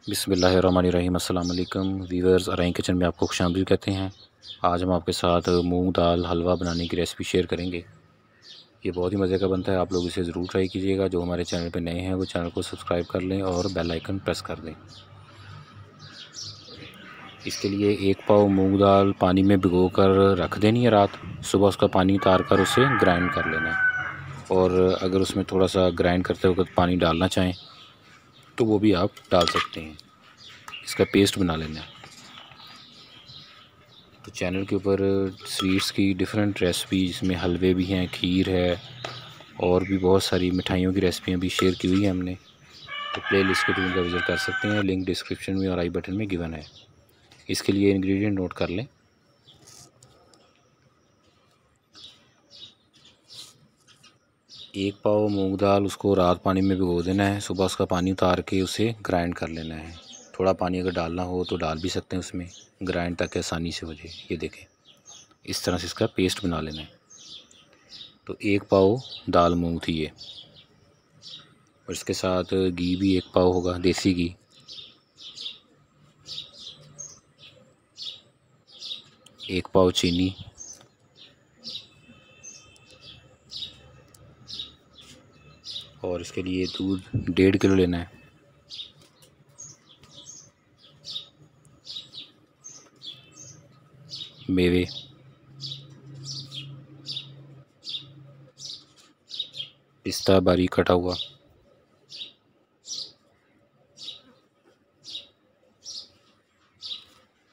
बिस्मिल्लाहिर्रहमानिर्रहीम। अस्सलाम वालेकुम वीवर्स, अराइन किचन में आपको खुशामदीद कहते हैं। आज हम आपके साथ मूंग दाल हलवा बनाने की रेसिपी शेयर करेंगे। ये बहुत ही मज़े का बनता है, आप लोग इसे ज़रूर ट्राई कीजिएगा। जो हमारे चैनल पे नए हैं वो चैनल को सब्सक्राइब कर लें और बेल आइकन प्रेस कर दें। इसके लिए 1 पाव मूंग दाल पानी में भिगो कर रख देनी है रात। सुबह उसका पानी उतार कर उसे ग्राइंड कर लेना है। और अगर उसमें थोड़ा सा ग्राइंड करते वक्त पानी डालना चाहें तो वो भी आप डाल सकते हैं। इसका पेस्ट बना लेना है। तो चैनल के ऊपर स्वीट्स की डिफरेंट रेसिपी, जिसमें हलवे भी हैं, खीर है और भी बहुत सारी मिठाइयों की रेसिपियाँ भी शेयर की हुई है हमने। तो प्ले लिस्ट के थ्रू उनका विज़िट कर सकते हैं, लिंक डिस्क्रिप्शन में और आई बटन में गिवन है। इसके लिए इंग्रेडिएंट नोट कर लें। 1 पाव मूंग दाल, उसको रात पानी में भिगो देना है। सुबह उसका पानी उतार के उसे ग्राइंड कर लेना है। थोड़ा पानी अगर डालना हो तो डाल भी सकते हैं उसमें, ग्राइंड ताकि आसानी से हो जाए। ये देखें, इस तरह से इसका पेस्ट बना लेना है। तो 1 पाव दाल मूंग थी ये, और इसके साथ घी भी 1 पाव होगा, देसी घी। एक पाव चीनी, और इसके लिए दूध 1.5 किलो लेना है। मेवे, पिस्ता बारीक कटा हुआ,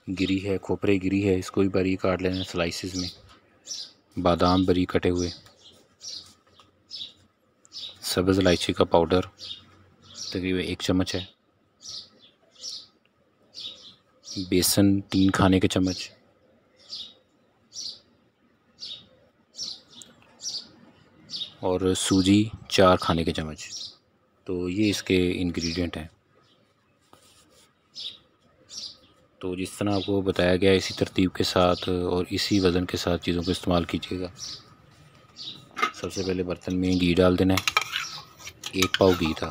गिरी है, खोपरे गिरी है, इसको भी बारीक काट लेना है स्लाइसिस में। बादाम बारीक कटे हुए, सब्ज़ इलायची का पाउडर तकरीबन 1 चम्मच है, बेसन 3 खाने के चम्मच, और सूजी 4 खाने के चम्मच। तो ये इसके इंग्रेडिएंट हैं। तो जिस तरह आपको बताया गया, इसी तरतीब के साथ और इसी वज़न के साथ चीज़ों को इस्तेमाल कीजिएगा। सबसे पहले बर्तन में घी डाल देना है। 1 पाव घी था।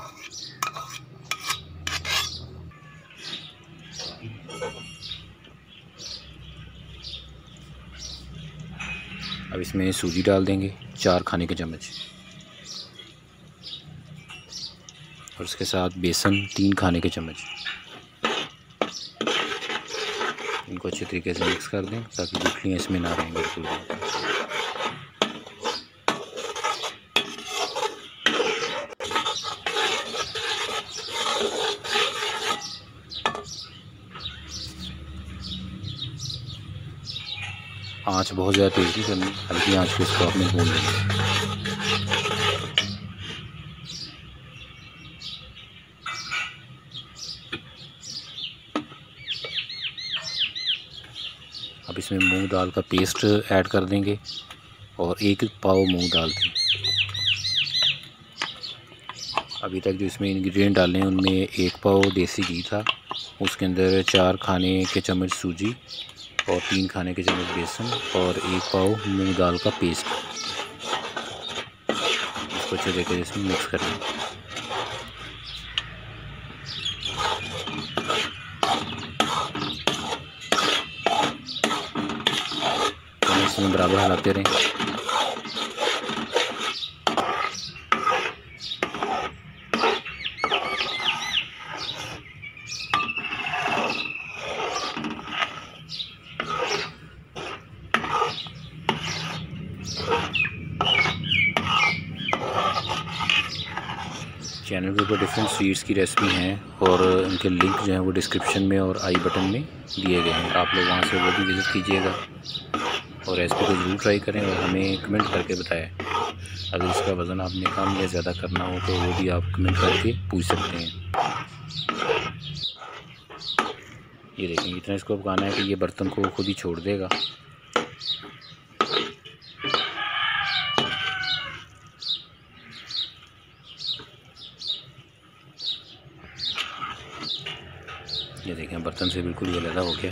अब इसमें सूजी डाल देंगे 4 खाने के चम्मच, और इसके साथ बेसन 3 खाने के चम्मच। इनको अच्छे तरीके से मिक्स कर दें ताकि गुठलियाँ इसमें ना रहें बिल्कुल भी। आँच बहुत ज़्यादा तेज़ नहीं करनी, हल्की आँच पे इसको आपने भून लेना। अब इसमें मूंग दाल का पेस्ट ऐड कर देंगे, और 1 पाव मूंग दाल थी। अभी तक जो इसमें इंग्रेडिएंट डाले हैं उनमें 1 पाव देसी घी था, उसके अंदर 4 खाने के चम्मच सूजी और 3 खाने के चम्मच बेसन और 1 पाव मूंग दाल का पेस्ट। इसको अच्छे तरीके से इसमें मिक्स कर लें। इसमें बराबर हिलाते रहें। चैनल के ऊपर डिफरेंट स्वीट्स की रेसिपी हैं, और उनके लिंक जो हैं वो डिस्क्रिप्शन में और आई बटन में दिए गए हैं। आप लोग वहाँ से वो भी विज़िट कीजिएगा और रेसिपी को ज़रूर ट्राई करें और हमें कमेंट करके बताएं। अगर इसका वज़न आपने कम या ज़्यादा करना हो तो वो भी आप कमेंट करके पूछ सकते हैं। ये देखें, इतना इसको पकाना है कि ये बर्तन को खुद ही छोड़ देगा। ये देखें, बर्तन से बिल्कुल ये लगा हो गया।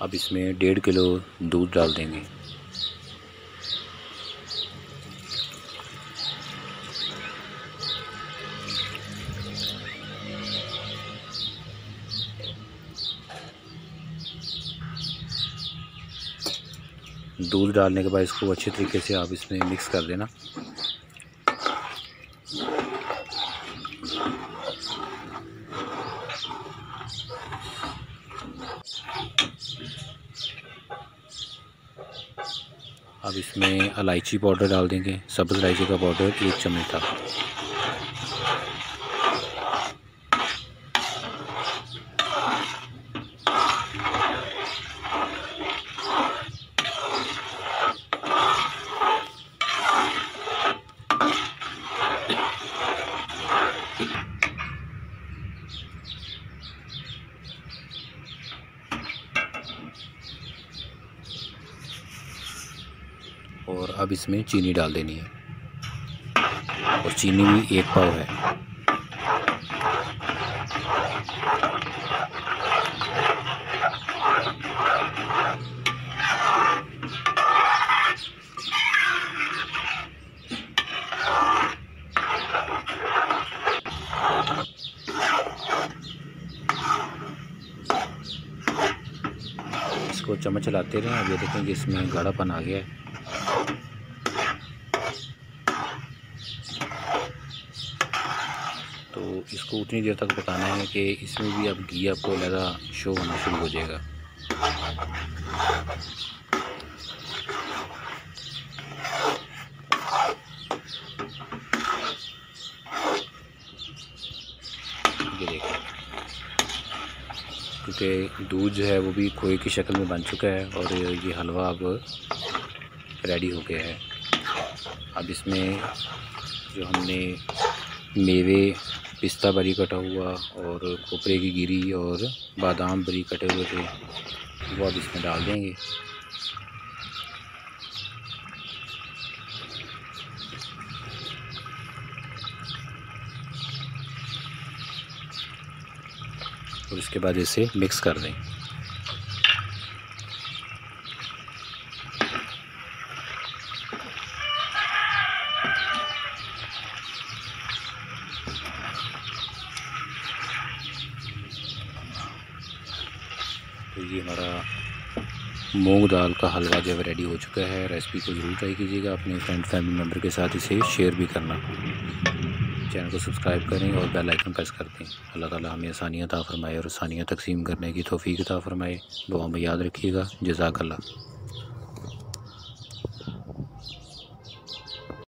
अब इसमें 1.5 किलो दूध डाल देंगे। दूध डालने के बाद इसको अच्छे तरीके से आप इसमें मिक्स कर देना। अब इसमें इलायची पाउडर डाल देंगे, सब्ज़ इलायची का पाउडर 1 चम्मच था। और अब इसमें चीनी डाल देनी है, और चीनी भी 1 पाव है। इसको चम्मच चलाते रहें। अब ये देखेंगे इसमें गाढ़ापन आ गया है। तो इसको उतनी देर तक पकाना है कि इसमें भी अब घी आपको ज़्यादा शो होना शुरू हो जाएगा। ये देखिए, क्योंकि दूध जो है वो भी खोए की शक्ल में बन चुका है और ये हलवा अब रेडी हो गया है। अब इसमें जो हमने मेवे, पिस्ता बरी कटा हुआ और खोपरे की गिरी और बादाम बरी कटे हुए थे, वो अब इसमें डाल देंगे। और इसके बाद इसे मिक्स कर दें। तो ये हमारा मूंग दाल का हलवा जो है रेडी हो चुका है। रेसिपी को ज़रूर ट्राई कीजिएगा, अपने फ्रेंड फैमिली मेम्बर के साथ इसे शेयर भी करना। चैनल को सब्सक्राइब करें और बेल आइकन प्रेस कर दें। अल्लाह ताला हमें आसानियाँ अता फ़रमाए और आसानियाँ तकसीम करने की तौफ़ीक अता फ़रमाए। दुआ में याद रखिएगा। जज़ाकल्लाह।